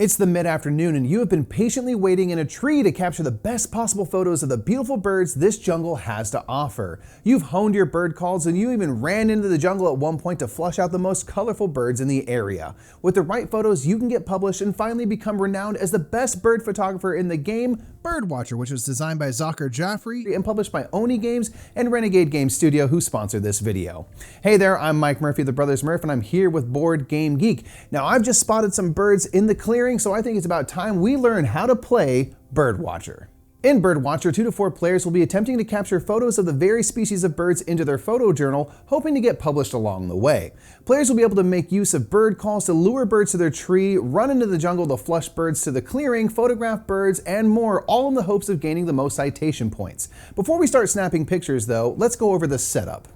It's the mid-afternoon and you have been patiently waiting in a tree to capture the best possible photos of the beautiful birds this jungle has to offer. You've honed your bird calls and you even ran into the jungle at one point to flush out the most colorful birds in the area. With the right photos, you can get published and finally become renowned as the best bird photographer in the game, Birdwatcher, which was designed by Zakir Jaffrey and published by Oni Games and Renegade Games Studio, who sponsored this video. Hey there, I'm Mike Murphy of the Brothers Murph and I'm here with BoardGameGeek. Now I've just spotted some birds in the clearing, so I think it's about time we learn how to play Birdwatcher. In Birdwatcher, 2 to 4 players will be attempting to capture photos of the various species of birds into their photo journal, hoping to get published along the way. Players will be able to make use of bird calls to lure birds to their tree, run into the jungle to flush birds to the clearing, photograph birds, and more, all in the hopes of gaining the most citation points. Before we start snapping pictures though, let's go over the setup.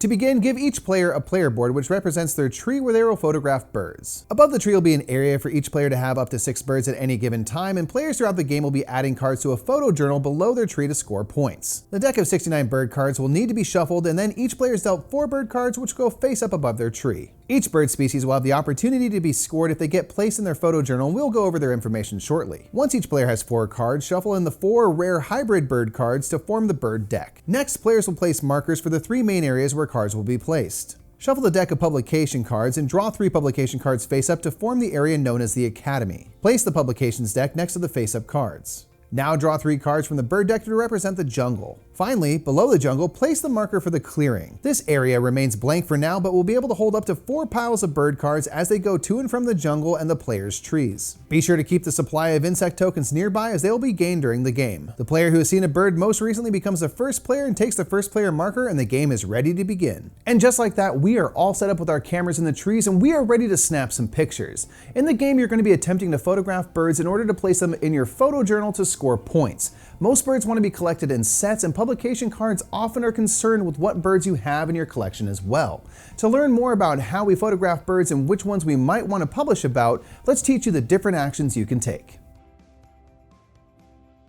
To begin, give each player a player board which represents their tree where they will photograph birds. Above the tree will be an area for each player to have up to 6 birds at any given time, and players throughout the game will be adding cards to a photo journal below their tree to score points. The deck of 69 bird cards will need to be shuffled, and then each player is dealt 4 bird cards which go face up above their tree. Each bird species will have the opportunity to be scored if they get placed in their photo journal, and we'll go over their information shortly. Once each player has 4 cards, shuffle in the 4 rare hybrid bird cards to form the bird deck. Next, players will place markers for the 3 main areas where cards will be placed. Shuffle the deck of publication cards and draw 3 publication cards face up to form the area known as the Academy. Place the publications deck next to the face up cards. Now draw 3 cards from the bird deck to represent the jungle. Finally, below the jungle, place the marker for the clearing. This area remains blank for now, but will be able to hold up to 4 piles of bird cards as they go to and from the jungle and the player's trees. Be sure to keep the supply of insect tokens nearby as they will be gained during the game. The player who has seen a bird most recently becomes the first player and takes the first player marker, and the game is ready to begin. And just like that, we are all set up with our cameras in the trees and we are ready to snap some pictures. In the game, you're going to be attempting to photograph birds in order to place them in your photo journal to score points. Most birds want to be collected in sets, and publication cards often are concerned with what birds you have in your collection as well. To learn more about how we photograph birds and which ones we might want to publish about, let's teach you the different actions you can take.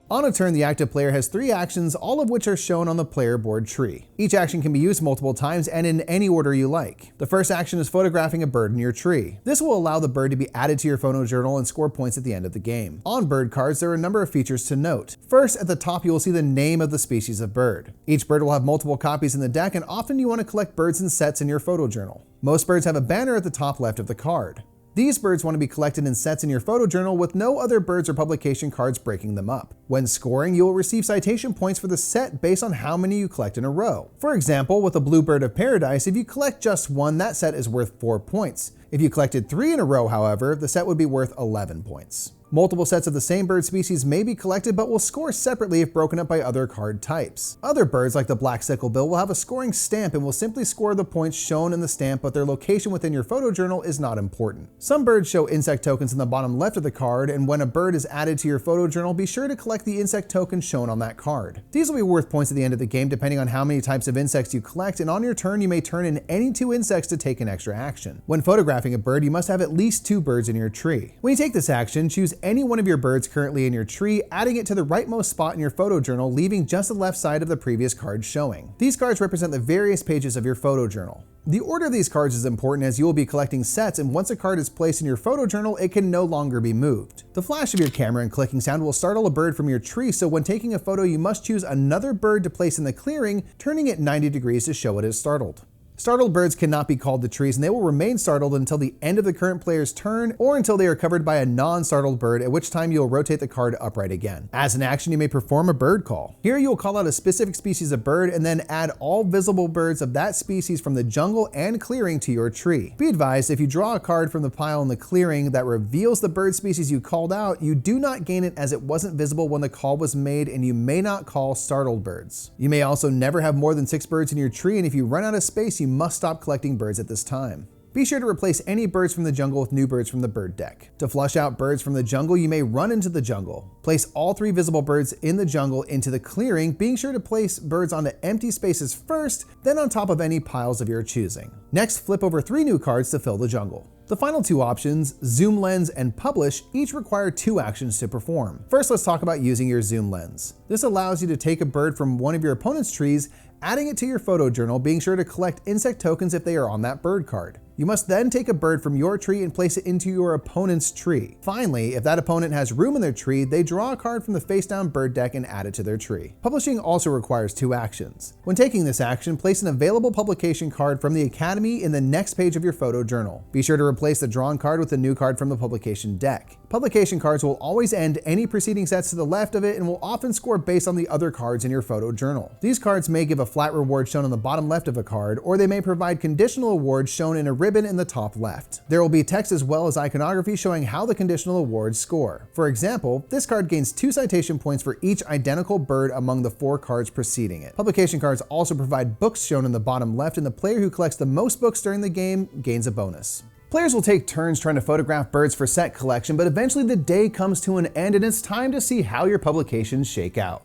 On a turn, the active player has 3 actions, all of which are shown on the player board tree. Each action can be used multiple times and in any order you like. The first action is photographing a bird in your tree. This will allow the bird to be added to your photo journal and score points at the end of the game. On bird cards, there are a number of features to note. First, at the top you will see the name of the species of bird. Each bird will have multiple copies in the deck, and often you want to collect birds in sets in your photo journal. Most birds have a banner at the top left of the card. These birds want to be collected in sets in your photo journal with no other birds or publication cards breaking them up. When scoring, you will receive citation points for the set based on how many you collect in a row. For example, with a blue bird of paradise, if you collect just 1, that set is worth 4 points. If you collected 3 in a row, however, the set would be worth 11 points. Multiple sets of the same bird species may be collected but will score separately if broken up by other card types. Other birds like the black sicklebill will have a scoring stamp and will simply score the points shown in the stamp, but their location within your photo journal is not important. Some birds show insect tokens in the bottom left of the card, and when a bird is added to your photo journal, be sure to collect the insect tokens shown on that card. These will be worth points at the end of the game depending on how many types of insects you collect, and on your turn you may turn in any 2 insects to take an extra action. When photographing a bird, you must have at least 2 birds in your tree. When you take this action, choose any one of your birds currently in your tree, adding it to the rightmost spot in your photo journal, leaving just the left side of the previous card showing. These cards represent the various pages of your photo journal. The order of these cards is important as you will be collecting sets, and once a card is placed in your photo journal, it can no longer be moved. The flash of your camera and clicking sound will startle a bird from your tree, so when taking a photo, you must choose another bird to place in the clearing, turning it 90 degrees to show it is startled. Startled birds cannot be called to trees, and they will remain startled until the end of the current player's turn or until they are covered by a non-startled bird, at which time you'll rotate the card upright again. As an action, you may perform a bird call. Here you'll call out a specific species of bird and then add all visible birds of that species from the jungle and clearing to your tree. Be advised, if you draw a card from the pile in the clearing that reveals the bird species you called out, you do not gain it as it wasn't visible when the call was made, and you may not call startled birds. You may also never have more than 6 birds in your tree, and if you run out of space, you must stop collecting birds at this time. Be sure to replace any birds from the jungle with new birds from the bird deck. To flush out birds from the jungle, you may run into the jungle. Place all 3 visible birds in the jungle into the clearing, being sure to place birds onto empty spaces first, then on top of any piles of your choosing. Next, flip over 3 new cards to fill the jungle. The final 2 options, zoom lens and publish, each require 2 actions to perform. First, let's talk about using your zoom lens. This allows you to take a bird from one of your opponent's trees, adding it to your photo journal, being sure to collect insect tokens if they are on that bird card. You must then take a bird from your tree and place it into your opponent's tree. Finally, if that opponent has room in their tree, they draw a card from the face-down bird deck and add it to their tree. Publishing also requires 2 actions. When taking this action, place an available publication card from the Academy in the next page of your photo journal. Be sure to replace the drawn card with a new card from the publication deck. Publication cards will always end any preceding sets to the left of it and will often score based on the other cards in your photo journal. These cards may give a flat reward shown on the bottom left of a card, or they may provide conditional awards shown in a ribbon in the top left. There will be text as well as iconography showing how the conditional awards score. For example, this card gains 2 citation points for each identical bird among the 4 cards preceding it. Publication cards also provide books shown in the bottom left, and the player who collects the most books during the game gains a bonus. Players will take turns trying to photograph birds for set collection, but eventually the day comes to an end and it's time to see how your publications shake out.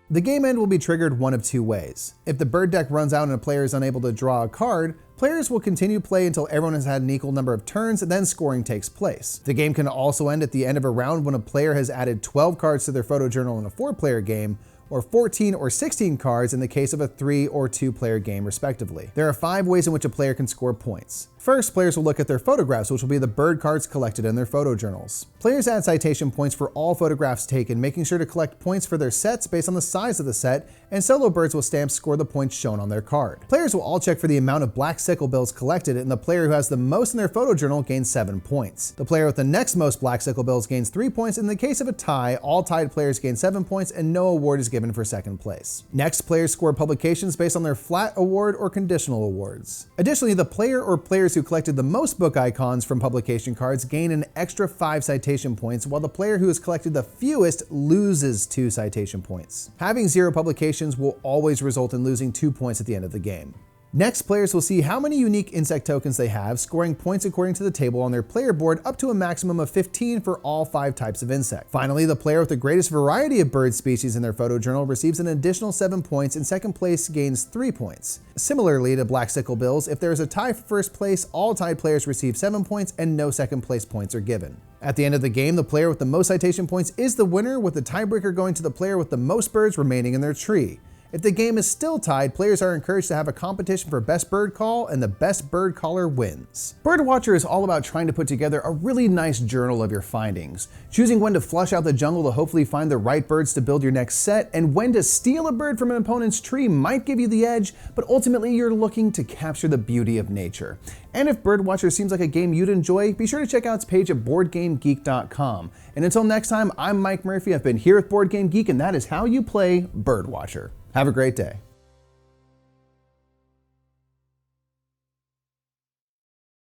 The game end will be triggered one of 2 ways. If the bird deck runs out and a player is unable to draw a card, players will continue play until everyone has had an equal number of turns, and then scoring takes place. The game can also end at the end of a round when a player has added 12 cards to their photo journal in a 4-player game, or 14 or 16 cards in the case of a 3 or 2-player game respectively. There are 5 ways in which a player can score points. First, players will look at their photographs, which will be the bird cards collected in their photo journals. Players add citation points for all photographs taken, making sure to collect points for their sets based on the size of the set, and solo birds with stamps score the points shown on their card. Players will all check for the amount of black sickle bills collected, and the player who has the most in their photo journal gains 7 points. The player with the next most black sickle bills gains 3 points. In the case of a tie, all tied players gain 7 points and no award is given for second place. Next, players score publications based on their flat award or conditional awards. Additionally, the player or players who collected the most book icons from publication cards gain an extra 5 citation points, while the player who has collected the fewest loses 2 citation points. Having 0 publications will always result in losing 2 points at the end of the game. Next, players will see how many unique insect tokens they have, scoring points according to the table on their player board up to a maximum of 15 for all 5 types of insect. Finally, the player with the greatest variety of bird species in their photo journal receives an additional 7 points, and second place gains 3 points. Similarly to black sickle bills, if there is a tie for first place, all tied players receive 7 points and no second place points are given. At the end of the game, the player with the most citation points is the winner, with the tiebreaker going to the player with the most birds remaining in their tree. If the game is still tied, players are encouraged to have a competition for best bird call, and the best bird caller wins. Birdwatcher is all about trying to put together a really nice journal of your findings, choosing when to flush out the jungle to hopefully find the right birds to build your next set, and when to steal a bird from an opponent's tree might give you the edge, but ultimately you're looking to capture the beauty of nature. And if Birdwatcher seems like a game you'd enjoy, be sure to check out its page at BoardGameGeek.com. And until next time, I'm Mike Murphy. I've been here with BoardGameGeek, and that is how you play Birdwatcher. Have a great day.